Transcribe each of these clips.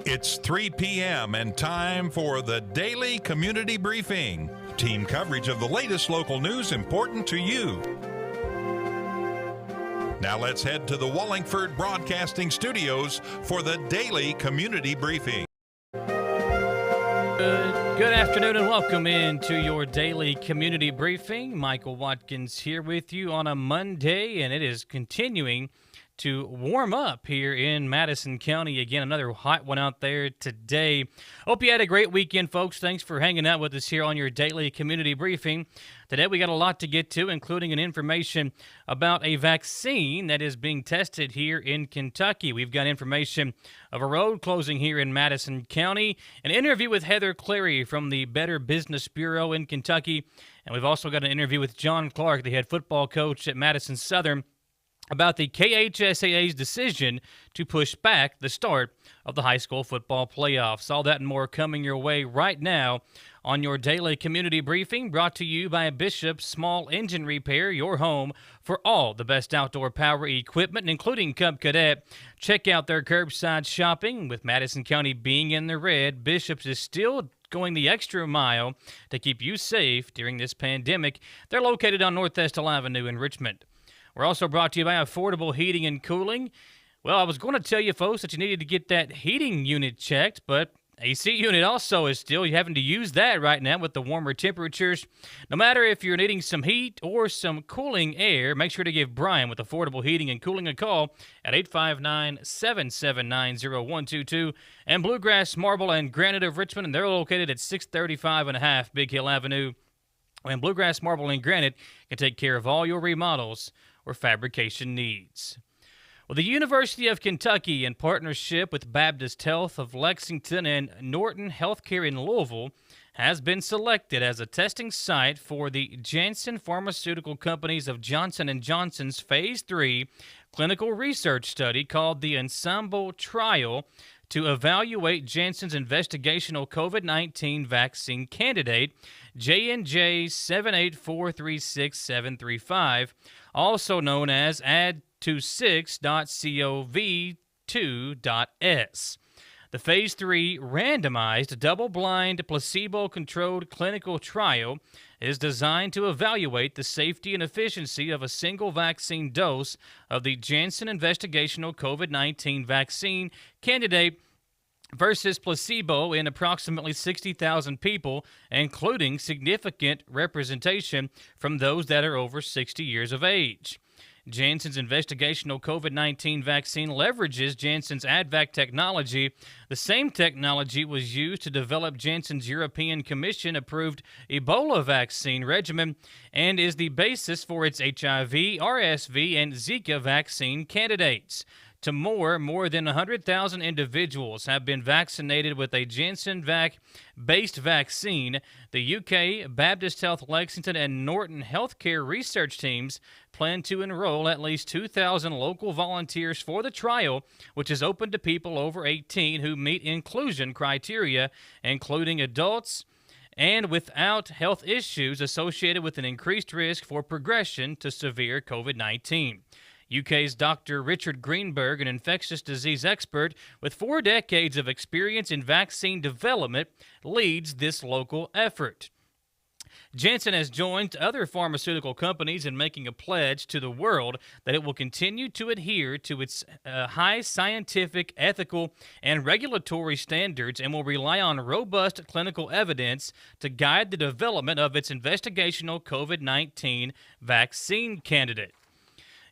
It's 3 p.m. and time for the Daily Community Briefing. Team coverage of the latest local news important to you. Now let's head to the Wallingford Broadcasting Studios for the Daily Community Briefing. Good afternoon and welcome into your Daily Community Briefing. Michael Watkins here with you on a Monday, and it is continuing to warm up here in Madison County. Again, another hot one out there today. Hope you had a great weekend, folks. Thanks for hanging out with us here on your Daily Community Briefing. Today we got a lot to get to, including an information about a vaccine that is being tested here in Kentucky. We've got information of a road closing here in Madison County, an interview with Heather Cleary from the Better Business Bureau in Kentucky, and we've also got an interview with John Clark, the head football coach at Madison Southern, about the KHSAA's decision to push back the start of the high school football playoffs. All that and more coming your way right now on your Daily Community Briefing, brought to you by Bishop's Small Engine Repair, your home for all the best outdoor power equipment, including Cub Cadet. Check out their curbside shopping. With Madison County being in the red, Bishop's is still going the extra mile to keep you safe during this pandemic. They're located on North Estill Avenue in Richmond. We're also brought to you by Affordable Heating and Cooling. Well, I was going to tell you, folks, that you needed to get that heating unit checked, but AC unit also is still having to use that right now with the warmer temperatures. No matter if you're needing some heat or some cooling air, make sure to give Brian with Affordable Heating and Cooling a call at 859-779-0122. And Bluegrass Marble and Granite of Richmond, and they're located at 635.5 Big Hill Avenue. And Bluegrass Marble and Granite can take care of all your remodels or fabrication needs. Well, the University of Kentucky, in partnership with Baptist Health of Lexington and Norton Healthcare in Louisville, has been selected as a testing site for the Janssen Pharmaceutical Company's of Johnson & Johnson's Phase 3 clinical research study called the Ensemble Trial to evaluate Janssen's investigational COVID-19 vaccine candidate, J&J 78436-735, also known as add26.cov2.s. The Phase 3 randomized, double-blind, placebo-controlled clinical trial is designed to evaluate the safety and efficiency of a single vaccine dose of the Janssen investigational COVID-19 vaccine candidate versus placebo in approximately 60,000 people, including significant representation from those that are over 60 years of age. Janssen's investigational COVID-19 vaccine leverages Janssen's AdVac technology. The same technology was used to develop Janssen's European Commission-approved Ebola vaccine regimen and is the basis for its HIV, RSV, and Zika vaccine candidates. To more than 100,000 individuals have been vaccinated with a Janssen-based vaccine. The UK, Baptist Health Lexington, and Norton Healthcare research teams plan to enroll at least 2,000 local volunteers for the trial, which is open to people over 18 who meet inclusion criteria, including adults and without health issues associated with an increased risk for progression to severe COVID-19. UK's Dr. Richard Greenberg, an infectious disease expert with 4 decades of experience in vaccine development, leads this local effort. Janssen has joined other pharmaceutical companies in making a pledge to the world that it will continue to adhere to its high scientific, ethical, and regulatory standards and will rely on robust clinical evidence to guide the development of its investigational COVID-19 vaccine candidate.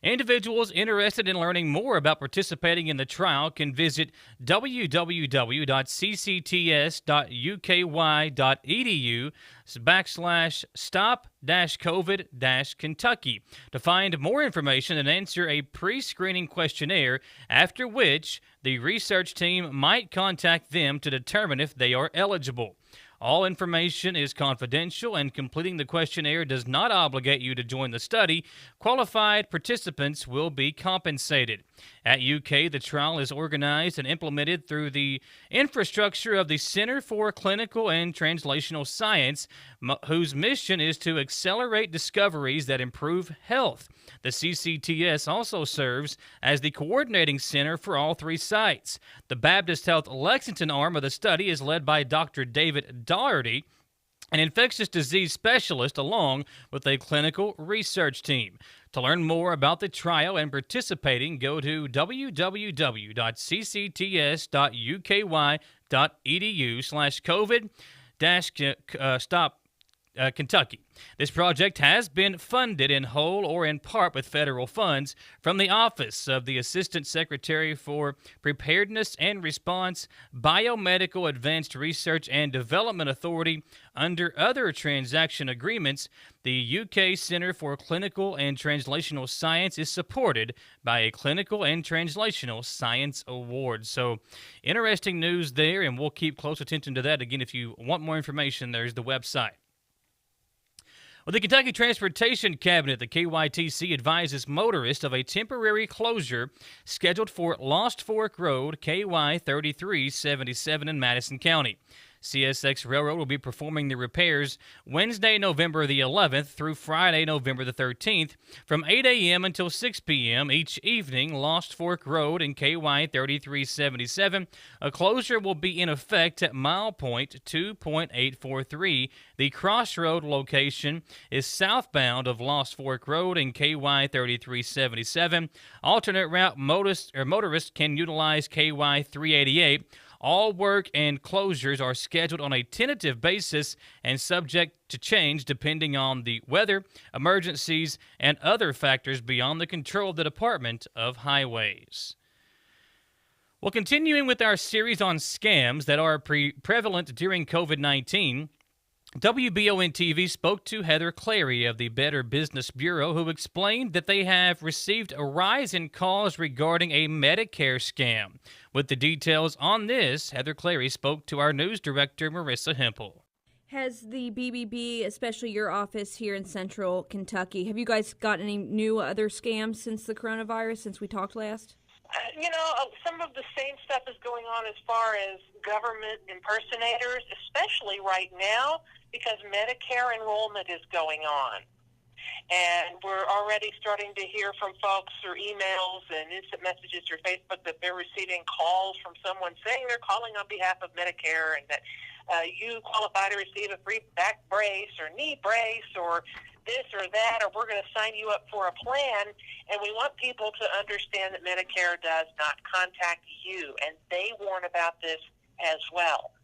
Individuals interested in learning more about participating in the trial can visit www.ccts.uky.edu/stop-covid-Kentucky to find more information and answer a pre-screening questionnaire, after which the research team might contact them to determine if they are eligible. All information is confidential, and completing the questionnaire does not obligate you to join the study. Qualified participants will be compensated. At UK, the trial is organized and implemented through the infrastructure of the Center for Clinical and Translational Science, whose mission is to accelerate discoveries that improve health. The CCTS also serves as the coordinating center for all three sites. The Baptist Health Lexington arm of the study is led by Dr. David Doherty, an infectious disease specialist, along with a clinical research team. To learn more about the trial and participating, go to www.cccts.uky.edu/COVID-stop Kentucky. This project has been funded in whole or in part with federal funds from the Office of the Assistant Secretary for Preparedness and Response, Biomedical Advanced Research and Development Authority. Under other transaction agreements, the UK Center for Clinical and Translational Science is supported by a Clinical and Translational Science Award. So, interesting news there, and we'll keep close attention to that. Again, if you want more information, there's the website. Well, the Kentucky Transportation Cabinet, the KYTC, advises motorists of a temporary closure scheduled for Lost Fork Road, KY 3377 in Madison County. CSX Railroad will be performing the repairs Wednesday, November the 11th through Friday, November the 13th from 8 a.m. until 6 p.m. each evening. Lost Fork Road and KY 3377. A closure will be in effect at mile point 2.843. The crossroad location is southbound of Lost Fork Road and KY 3377. Alternate route motorists can utilize KY 388. All work and closures are scheduled on a tentative basis and subject to change depending on the weather, emergencies, and other factors beyond the control of the Department of Highways. Well, continuing with our series on scams that are prevalent during COVID-19, WBON-TV spoke to Heather Clary of the Better Business Bureau, who explained that they have received a rise in calls regarding a Medicare scam. With the details on this, Heather Clary spoke to our news director, Marissa Hempel. Has the BBB, especially your office here in Central Kentucky, have you guys got any new other scams since the coronavirus, since we talked last? Some of the same stuff is going on as far as government impersonators, especially right now because Medicare enrollment is going on. And we're already starting to hear from folks through emails and instant messages through Facebook that they're receiving calls from someone saying they're calling on behalf of Medicare and that you qualify to receive a free back brace or knee brace or this or that, or we're going to sign you up for a plan. And we want people to understand that Medicare does not contact you, and they warn about this as well.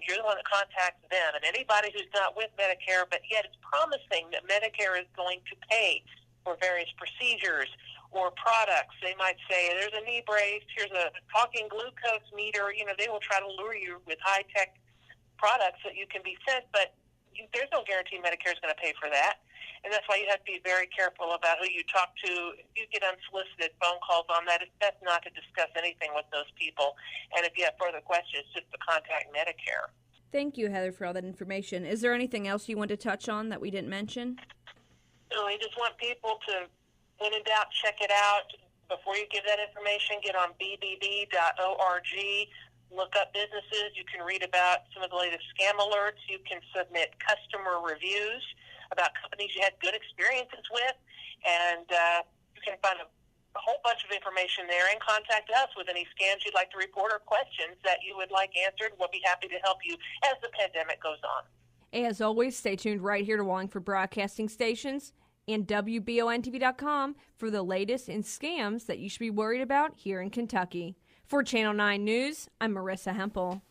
You're the one that contacts them, and anybody who's not with Medicare, but yet it's promising that Medicare is going to pay for various procedures or products. They might say, there's a knee brace, here's a talking glucose meter. They will try to lure you with high-tech products that you can be sent, but there's no guarantee Medicare is going to pay for that. And that's why you have to be very careful about who you talk to. If you get unsolicited phone calls on that, it's best not to discuss anything with those people. And if you have further questions, just to contact Medicare. Thank you, Heather, for all that information. Is there anything else you want to touch on that we didn't mention? No, we just want people to, when in doubt, check it out. Before you give that information, get on bbb.org. Look up businesses. You can read about some of the latest scam alerts. You can submit customer reviews about companies you had good experiences with, and you can find a whole bunch of information there, and contact us with any scams you'd like to report or questions that you would like answered. We'll be happy to help you as the pandemic goes on. As always, stay tuned right here to Wallingford Broadcasting Stations and WBONTV.com for the latest in scams that you should be worried about here in Kentucky. For Channel 9 News, I'm Marissa Hempel.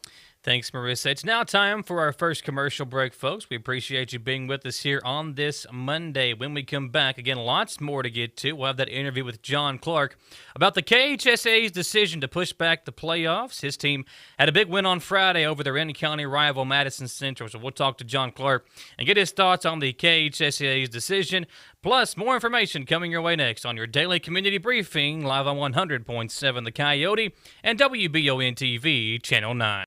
Thanks, Marissa. It's now time for our first commercial break, folks. We appreciate you being with us here on this Monday. When we come back, again, lots more to get to. We'll have that interview with John Clark about the KHSAA's decision to push back the playoffs. His team had a big win on Friday over their in-county rival, Madison Central. So we'll talk to John Clark and get his thoughts on the KHSAA's decision. Plus, more information coming your way next on your daily community briefing, live on 100.7 The Coyote and WBON-TV Channel 9.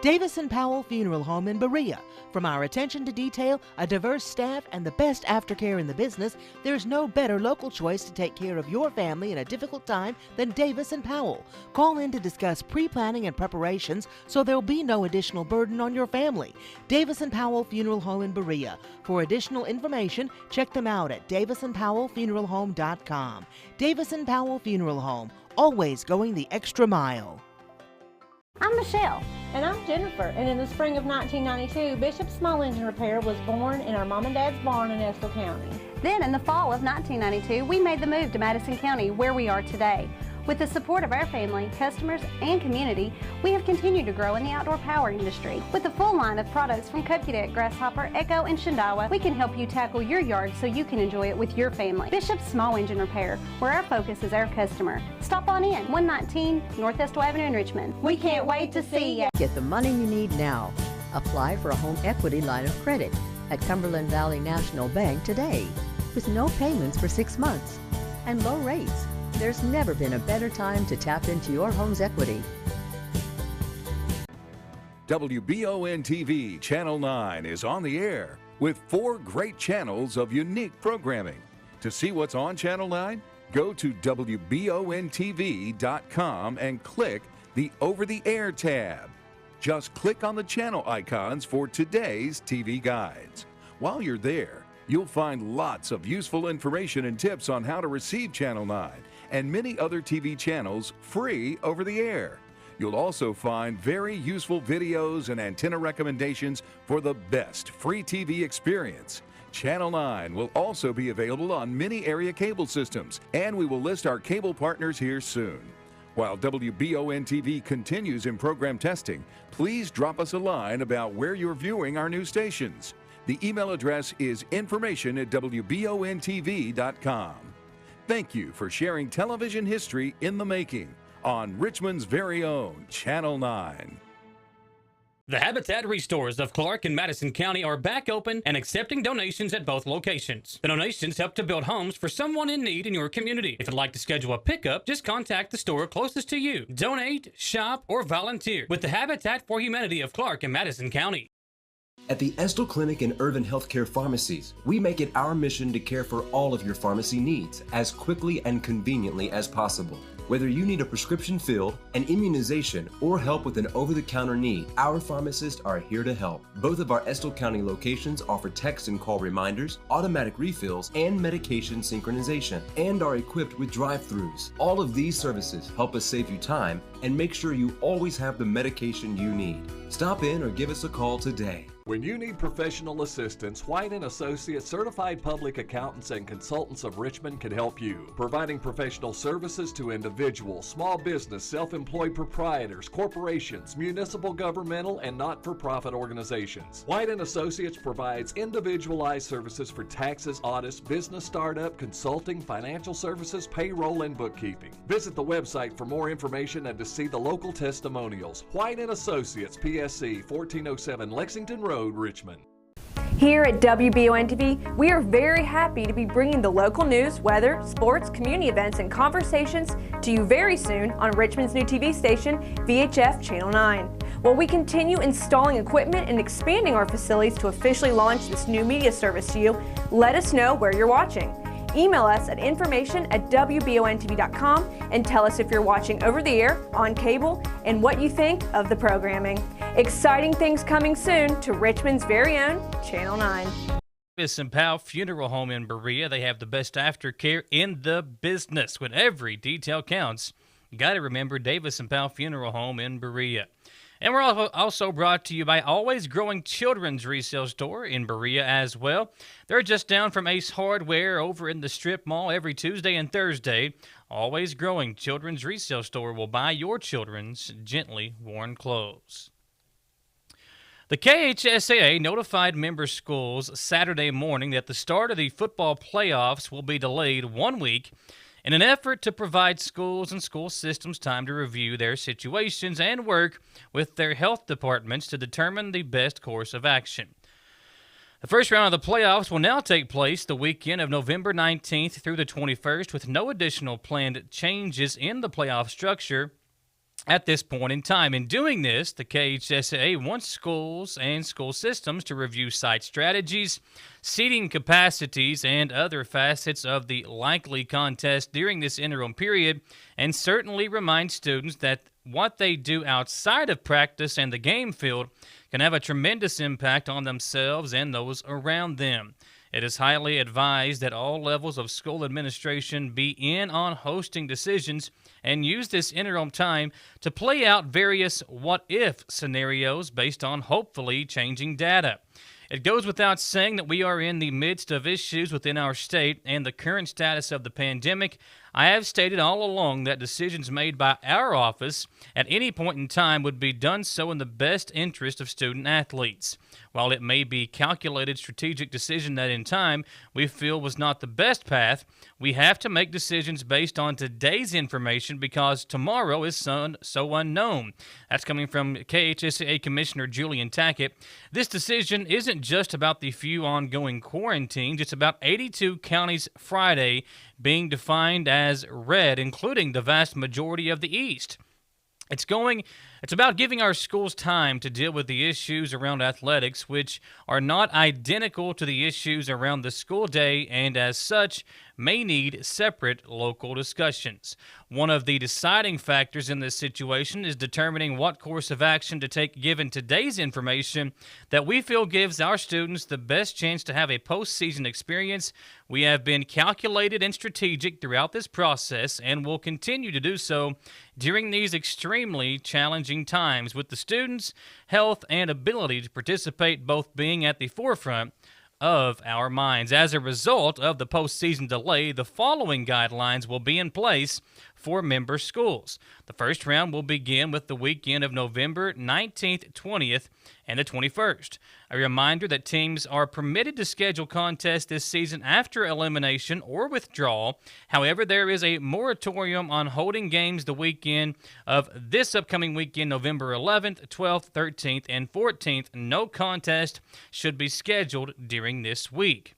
Davis & Powell Funeral Home in Berea. From our attention to detail, a diverse staff, and the best aftercare in the business, there's no better local choice to take care of your family in a difficult time than Davis & Powell. Call in to discuss pre-planning and preparations so there'll be no additional burden on your family. Davis & Powell Funeral Home in Berea. For additional information, check them out at davisandpowellfuneralhome.com. Davis & Powell Funeral Home, always going the extra mile. I'm Michelle. And I'm Jennifer, and in the spring of 1992, Bishop Small Engine Repair was born in our mom and dad's barn in Estill County. Then in the fall of 1992, we made the move to Madison County, where we are today. With the support of our family, customers, and community, we have continued to grow in the outdoor power industry. With a full line of products from Kokidak, Grasshopper, Echo, and Shindawa, we can help you tackle your yard so you can enjoy it with your family. Bishop Small Engine Repair, where our focus is our customer. Stop on in, 119 North Estill Avenue in Richmond. We can't wait to see you. Get the money you need now. Apply for a home equity line of credit at Cumberland Valley National Bank today, with no payments for 6 months and low rates. There's never been a better time to tap into your home's equity. WBON-TV Channel 9 is on the air with 4 great channels of unique programming. To see what's on Channel 9, go to WBONTV.com and click the Over-the-Air tab. Just click on the channel icons for today's TV guides. While you're there, you'll find lots of useful information and tips on how to receive Channel 9 and many other TV channels free over the air. You'll also find very useful videos and antenna recommendations for the best free TV experience. Channel 9 will also be available on many area cable systems, and we will list our cable partners here soon. While WBON-TV continues in program testing, please drop us a line about where you're viewing our new stations. The email address is information@WBONTV.com. Thank you for sharing television history in the making on Richmond's very own Channel 9. The Habitat Restores of Clark and Madison County are back open and accepting donations at both locations. The donations help to build homes for someone in need in your community. If you'd like to schedule a pickup, just contact the store closest to you. Donate, shop, or volunteer with the Habitat for Humanity of Clark and Madison County. At the Estill Clinic and Urban Healthcare Pharmacies, we make it our mission to care for all of your pharmacy needs as quickly and conveniently as possible. Whether you need a prescription filled, an immunization, or help with an over-the-counter need, our pharmacists are here to help. Both of our Estill County locations offer text and call reminders, automatic refills, and medication synchronization, and are equipped with drive-thrus. All of these services help us save you time and make sure you always have the medication you need. Stop in or give us a call today. When you need professional assistance, White & Associates Certified Public Accountants and Consultants of Richmond can help you, providing professional services to individuals, small business, self-employed proprietors, corporations, municipal, governmental, and not-for-profit organizations. White & Associates provides individualized services for taxes, audits, business startup, consulting, financial services, payroll, and bookkeeping. Visit the website for more information and to see the local testimonials. White & Associates, PSC, 1407 Lexington Road, Richmond. Here at WBON-TV, we are very happy to be bringing the local news, weather, sports, community events, and conversations to you very soon on Richmond's new TV station, VHF Channel 9. While we continue installing equipment and expanding our facilities to officially launch this new media service to you, let us know where you're watching. Email us at information@WBONTV.com and tell us if you're watching over the air, on cable, and what you think of the programming. Exciting things coming soon to Richmond's very own Channel 9. Davis & Powell Funeral Home in Berea. They have the best aftercare in the business. When every detail counts, you got to remember Davis & Powell Funeral Home in Berea. And we're also brought to you by Always Growing Children's Resale Store in Berea as well. They're just down from Ace Hardware over in the Strip Mall every Tuesday and Thursday. Always Growing Children's Resale Store will buy your children's gently worn clothes. The KHSAA notified member schools Saturday morning that the start of the football playoffs will be delayed 1 week in an effort to provide schools and school systems time to review their situations and work with their health departments to determine the best course of action. The first round of the playoffs will now take place the weekend of November 19th through the 21st, with no additional planned changes in the playoff structure at this point in time. In doing this, the KHSAA wants schools and school systems to review site strategies, seating capacities, and other facets of the likely contest during this interim period, and certainly remind students that what they do outside of practice and the game field can have a tremendous impact on themselves and those around them. It is highly advised that all levels of school administration be in on hosting decisions and use this interim time to play out various what-if scenarios based on hopefully changing data. It goes without saying that we are in the midst of issues within our state and the current status of the pandemic. I have stated all along that decisions made by our office at any point in time would be done so in the best interest of student athletes. While it may be a calculated strategic decision that in time we feel was not the best path, we have to make decisions based on today's information because tomorrow is so unknown. That's coming from KHSAA Commissioner Julian Tackett. This decision isn't just about the few ongoing quarantines. It's about 82 counties Friday being defined as red, including the vast majority of the East. It's about giving our schools time to deal with the issues around athletics, which are not identical to the issues around the school day, and as such, may need separate local discussions. One of the deciding factors in this situation is determining what course of action to take given today's information that we feel gives our students the best chance to have a postseason experience. We have been calculated and strategic throughout this process and will continue to do so during these extremely challenging times, with the students' health and ability to participate both being at the forefront of our minds. As a result of the postseason delay, the following guidelines will be in place for member schools. The first round will begin with the weekend of November 19th, 20th, and the 21st. A reminder that teams are permitted to schedule contests this season after elimination or withdrawal. However, there is a moratorium on holding games the weekend of this upcoming weekend, November 11th, 12th, 13th, and 14th. No contest should be scheduled during this week.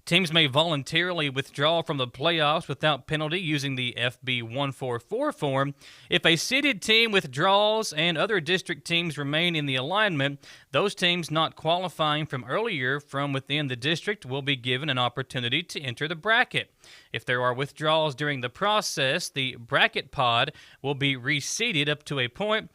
Teams may voluntarily withdraw from the playoffs without penalty using the FB 144 form. If a seeded team withdraws and other district teams remain in the alignment, those teams not qualifying from earlier from within the district will be given an opportunity to enter the bracket. If there are withdrawals during the process, the bracket pod will be reseeded up to a point,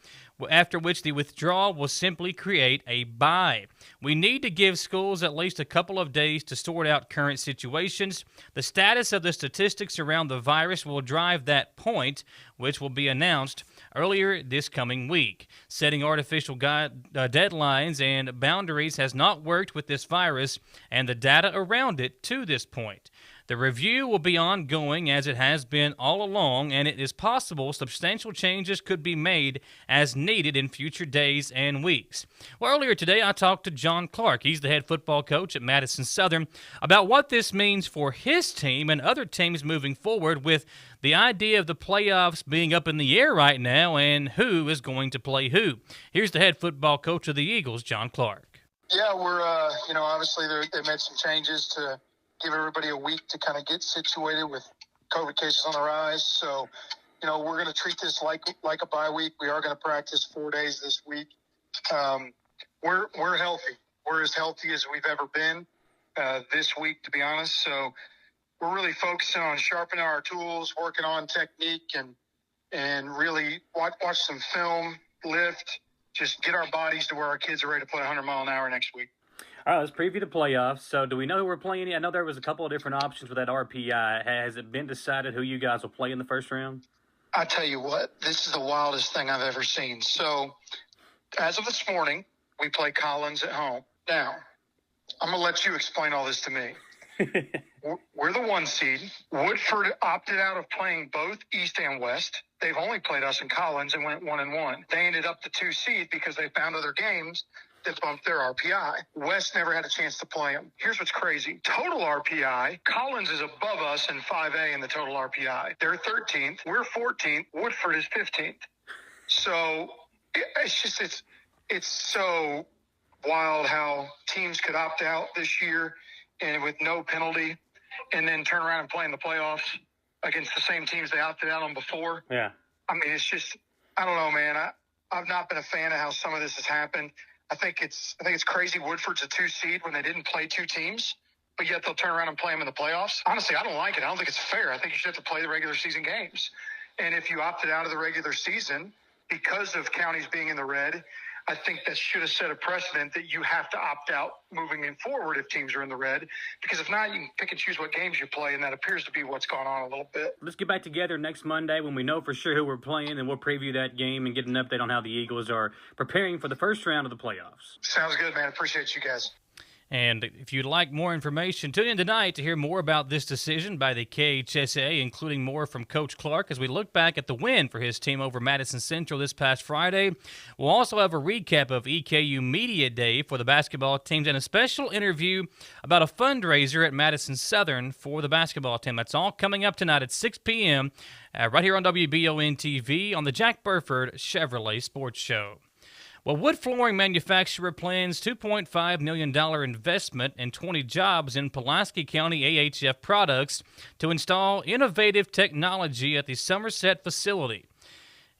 after which the withdrawal will simply create a bye. We need to give schools at least a couple of days to sort out current situations. The status of the statistics around the virus will drive that point, which will be announced earlier this coming week. Setting artificial deadlines and boundaries has not worked with this virus and the data around it to this point. The review will be ongoing as it has been all along, and it is possible substantial changes could be made as needed in future days and weeks. Well, earlier today, I talked to John Clark. He's the head football coach at Madison Southern about what this means for his team and other teams moving forward, with the idea of the playoffs being up in the air right now and who is going to play who. Here's the head football coach of the Eagles, John Clark. Yeah, we're, obviously they made some changes to give everybody a week to kind of get situated with COVID cases on the rise. So, we're going to treat this like a bye week. We are going to practice 4 days this week. We're healthy. We're as healthy as we've ever been this week, to be honest. So we're really focusing on sharpening our tools, working on technique, and really watch some film, lift, just get our bodies to where our kids are ready to play 100 mile an hour next week. All right, let's preview the playoffs. So do we know who we're playing? I know there was a couple of different options with that RPI. Has it been decided who you guys will play in the first round? I tell you what, this is the wildest thing I've ever seen. So as of this morning, we play Collins at home. Now, I'm going to let you explain all this to me. We're the 1 seed. Woodford opted out of playing both East and West. They've only played us in Collins and went 1-1. They ended up the 2 seed because they found other games that bumped their RPI. West never had a chance to play them. Here's what's crazy. Total RPI, Collins is above us in 5A in the total RPI. They're 13th. We're 14th. Woodford is 15th. So it's so wild how teams could opt out this year and with no penalty and then turn around and play in the playoffs against the same teams they opted out on before. Yeah. I mean, it's just I don't know, man. I've not been a fan of how some of this has happened. I think it's crazy. Woodford's a 2 seed when they didn't play 2 teams, but yet they'll turn around and play them in the playoffs. Honestly, I don't like it. I don't think it's fair. I think you should have to play the regular season games. And if you opted out of the regular season because of counties being in the red, I think that should have set a precedent that you have to opt out moving in forward if teams are in the red, because if not, you can pick and choose what games you play, and that appears to be what's gone on a little bit. Let's get back together next Monday when we know for sure who we're playing, and we'll preview that game and get an update on how the Eagles are preparing for the first round of the playoffs. Sounds good, man. Appreciate you guys. And if you'd like more information, tune in tonight to hear more about this decision by the KHSAA, including more from Coach Clark as we look back at the win for his team over Madison Central this past Friday. We'll also have a recap of EKU Media Day for the basketball teams and a special interview about a fundraiser at Madison Southern for the basketball team. That's all coming up tonight at 6 p.m. Right here on WBON-TV on the Jack Burford Chevrolet Sports Show. Well, wood flooring manufacturer plans $2.5 million investment and 20 jobs in Pulaski County AHF products to install innovative technology at the Somerset facility.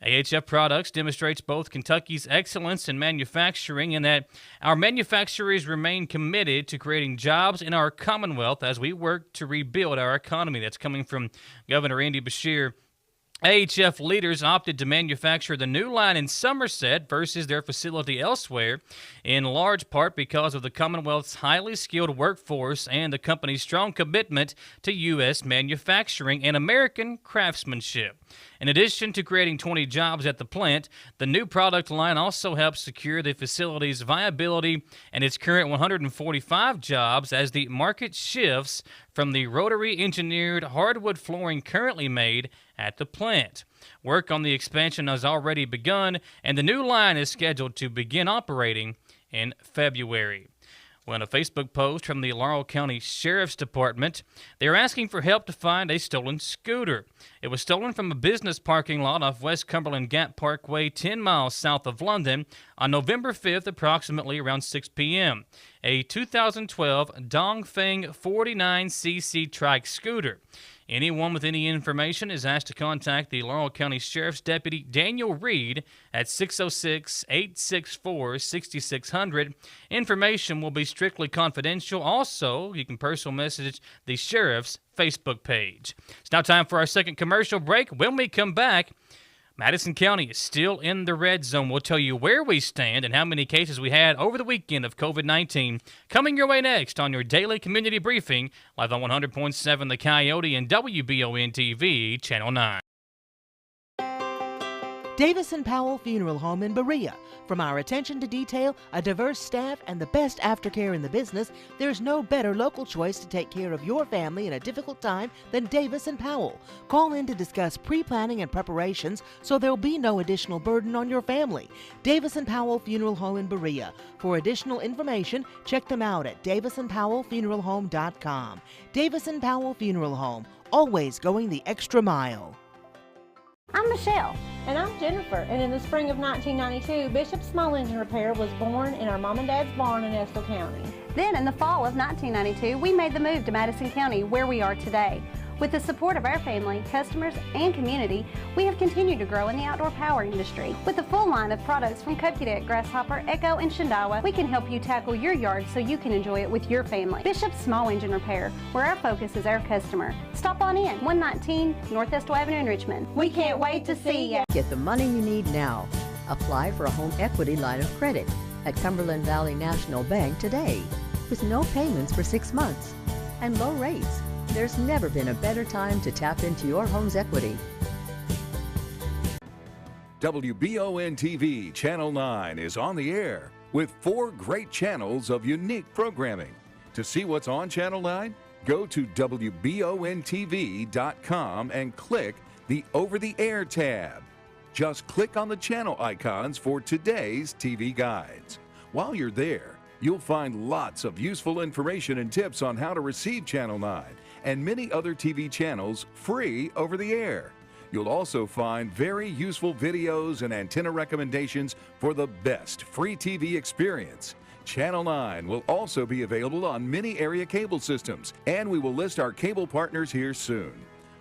AHF Products demonstrates both Kentucky's excellence in manufacturing and that our manufacturers remain committed to creating jobs in our Commonwealth as we work to rebuild our economy. That's coming from Governor Andy Beshear. AHF leaders opted to manufacture the new line in Somerset versus their facility elsewhere, in large part because of the Commonwealth's highly skilled workforce and the company's strong commitment to U.S. manufacturing and American craftsmanship. In addition to creating 20 jobs at the plant, the new product line also helps secure the facility's viability and its current 145 jobs as the market shifts from the rotary engineered hardwood flooring currently made at the plant. Work on the expansion has already begun, and the new line is scheduled to begin operating in February. Well, in a Facebook post from the Laurel County Sheriff's Department, they are asking for help to find a stolen scooter. It was stolen from a business parking lot off West Cumberland Gap Parkway 10 miles south of London on November 5th, approximately around 6 p.m. A 2012 Dongfeng 49cc trike scooter. Anyone with any information is asked to contact the Laurel County Sheriff's Deputy Daniel Reed at 606-864-6600. Information will be strictly confidential. Also, you can personal message the Sheriff's Facebook page. It's now time for our second commercial break. When we come back, Madison County is still in the red zone. We'll tell you where we stand and how many cases we had over the weekend of COVID-19. Coming your way next on your daily community briefing, live on 100.7 The Coyote and WBON-TV, Channel 9. Davis & Powell Funeral Home in Berea. From our attention to detail, a diverse staff, and the best aftercare in the business, there's no better local choice to take care of your family in a difficult time than Davis & Powell. Call in to discuss pre-planning and preparations so there'll be no additional burden on your family. Davis & Powell Funeral Home in Berea. For additional information, check them out at davisandpowellfuneralhome.com. Davis & Powell Funeral Home, always going the extra mile. I'm Michelle. And I'm Jennifer. And in the spring of 1992, Bishop Small Engine Repair was born in our mom and dad's barn in Estill County. Then in the fall of 1992, we made the move to Madison County, where we are today. With the support of our family, customers, and community, we have continued to grow in the outdoor power industry. With a full line of products from Cookie Deck, Grasshopper, Echo, and Shindawa, we can help you tackle your yard so you can enjoy it with your family. Bishop Small Engine Repair, where our focus is our customer. Stop on in, 119 North Estill Avenue in Richmond. We can't wait to see you. Get the money you need now. Apply for a home equity line of credit at Cumberland Valley National Bank today, with no payments for 6 months and low rates. There's never been a better time to tap into your home's equity. WBON-TV Channel 9 is on the air with 4 great channels of unique programming. To see what's on Channel 9, go to WBONTV.com and click the Over-the-Air tab. Just click on the channel icons for today's TV guides. While you're there, you'll find lots of useful information and tips on how to receive Channel 9 and many other TV channels free over the air. You'll also find very useful videos and antenna recommendations for the best free TV experience. Channel 9 will also be available on many area cable systems, and we will list our cable partners here soon.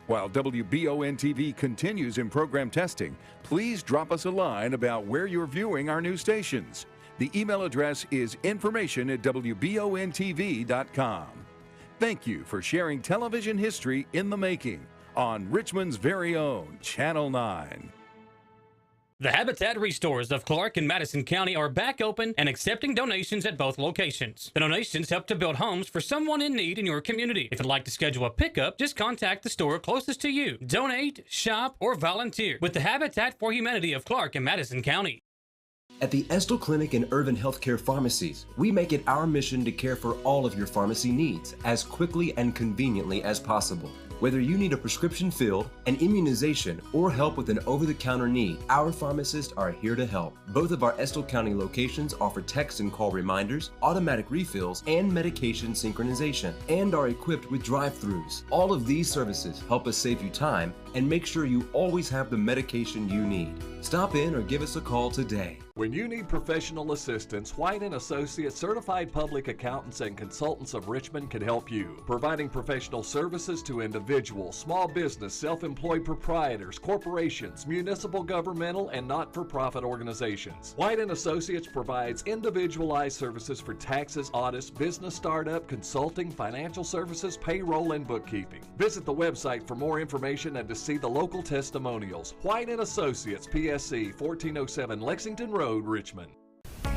While WBON-TV continues in program testing, please drop us a line about where you're viewing our new stations. The email address is information@wbontv.com. Thank you for sharing television history in the making on Richmond's very own Channel 9. The Habitat Restores of Clark and Madison County are back open and accepting donations at both locations. The donations help to build homes for someone in need in your community. If you'd like to schedule a pickup, just contact the store closest to you. Donate, shop, or volunteer with the Habitat for Humanity of Clark and Madison County. At the Estill Clinic and Urban Healthcare Pharmacies, we make it our mission to care for all of your pharmacy needs as quickly and conveniently as possible. Whether you need a prescription filled, an immunization, or help with an over-the-counter need, our pharmacists are here to help. Both of our Estill County locations offer text and call reminders, automatic refills, and medication synchronization, and are equipped with drive-thrus. All of these services help us save you time and make sure you always have the medication you need. Stop in or give us a call today. When you need professional assistance, White & Associates Certified Public Accountants and Consultants of Richmond can help you, providing professional services to individuals, small business, self-employed proprietors, corporations, municipal, governmental, and not-for-profit organizations. White & Associates provides individualized services for taxes, audits, business startup, consulting, financial services, payroll, and bookkeeping. Visit the website for more information and to see the local testimonials. White & Associates, PSC, 1407 Lexington Road, Richmond.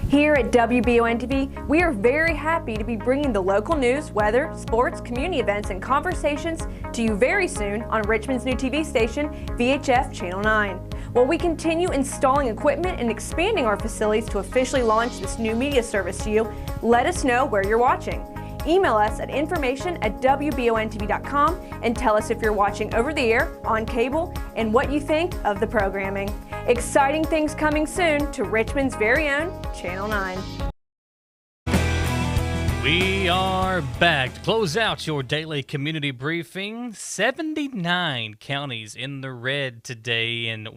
Here at WBON-TV, we are very happy to be bringing the local news, weather, sports, community events, and conversations to you very soon on Richmond's new TV station, VHF Channel 9. While we continue installing equipment and expanding our facilities to officially launch this new media service to you, let us know where you're watching. Email us at information@wbontv.com and tell us if you're watching over the air, on cable, and what you think of the programming. Exciting things coming soon to Richmond's very own Channel 9. We are back to close out your daily community briefing. 79 counties in the red today and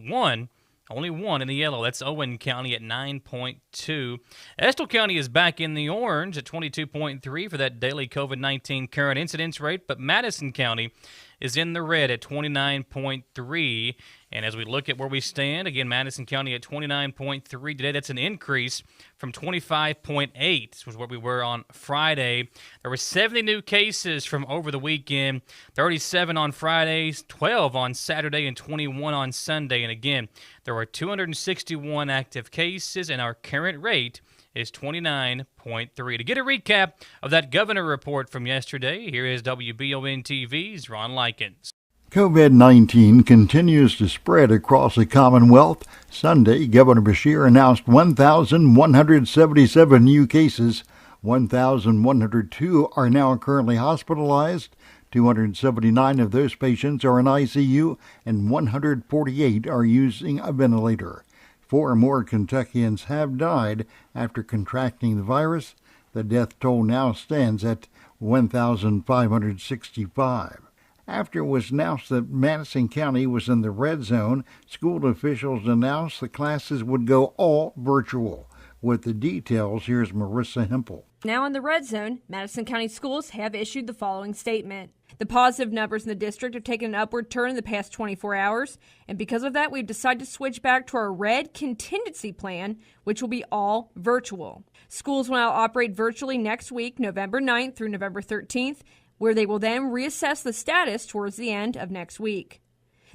only one in the yellow. That's Owen County at 9.2. Estill County is back in the orange at 22.3 for that daily COVID-19 current incidence rate, but Madison County is in the red at 29.3. And as we look at where we stand, again, Madison County at 29.3 today. That's an increase from 25.8. This was where we were on Friday. There were 70 new cases from over the weekend, 37 on Fridays, 12 on Saturday, and 21 on Sunday. And again, there were 261 active cases, and our current rate is 29.3. To get a recap of that governor report from yesterday, here is WBON-TV's Ron Likens. COVID-19 continues to spread across the Commonwealth. Sunday, Governor Beshear announced 1,177 new cases. 1,102 are now currently hospitalized. 279 of those patients are in ICU, and 148 are using a ventilator. 4 more Kentuckians have died after contracting the virus. The death toll now stands at 1,565. After it was announced that Madison County was in the red zone, school officials announced the classes would go all virtual. With the details, here's Marissa Hempel. Now in the red zone, Madison County schools have issued the following statement. The positive numbers in the district have taken an upward turn in the past 24 hours, and because of that, we've decided to switch back to our red contingency plan, which will be all virtual. Schools will now operate virtually next week, November 9th through November 13th, where they will then reassess the status towards the end of next week.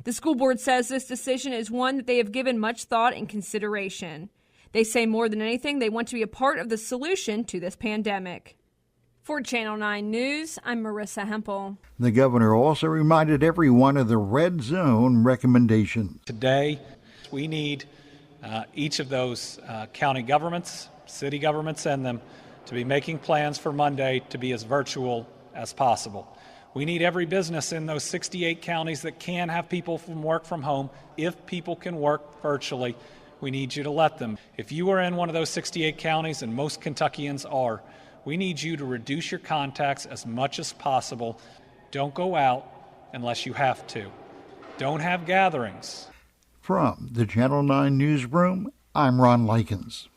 The school board says this decision is one that they have given much thought and consideration. They say more than anything, they want to be a part of the solution to this pandemic. For Channel 9 News, I'm Marissa Hempel. The governor also reminded everyone of the red zone recommendation. Today, we need each of those county governments, city governments and them, to be making plans for Monday to be as virtual as possible. We need every business in those 68 counties that can have people work from home. If people can work virtually, we need you to let them. If you are in one of those 68 counties, and most Kentuckians are, we need you to reduce your contacts as much as possible. Don't go out unless you have to. Don't have gatherings. From the Channel 9 Newsroom, I'm Ron Likens.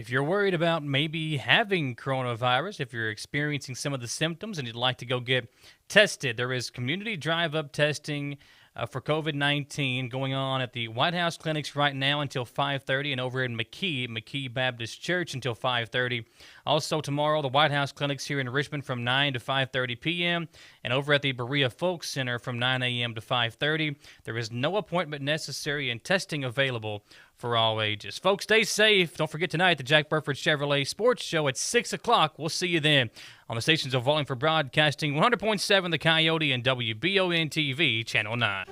If you're worried about maybe having coronavirus, if you're experiencing some of the symptoms and you'd like to go get tested, there is community drive-up testing for COVID-19 going on at the White House clinics right now until 5:30, and over in McKee Baptist Church until 5:30. Also tomorrow, the White House clinics here in Richmond from 9 to 5:30 p.m. and over at the Berea Folk Center from 9 a.m. to 5:30. There is no appointment necessary and testing available for all ages. Folks, stay safe. Don't forget tonight the Jack Burford Chevrolet Sports Show at 6 o'clock. We'll see you then on the stations of Wallingford Broadcasting, 100.7 The Coyote and WBON TV, Channel 9.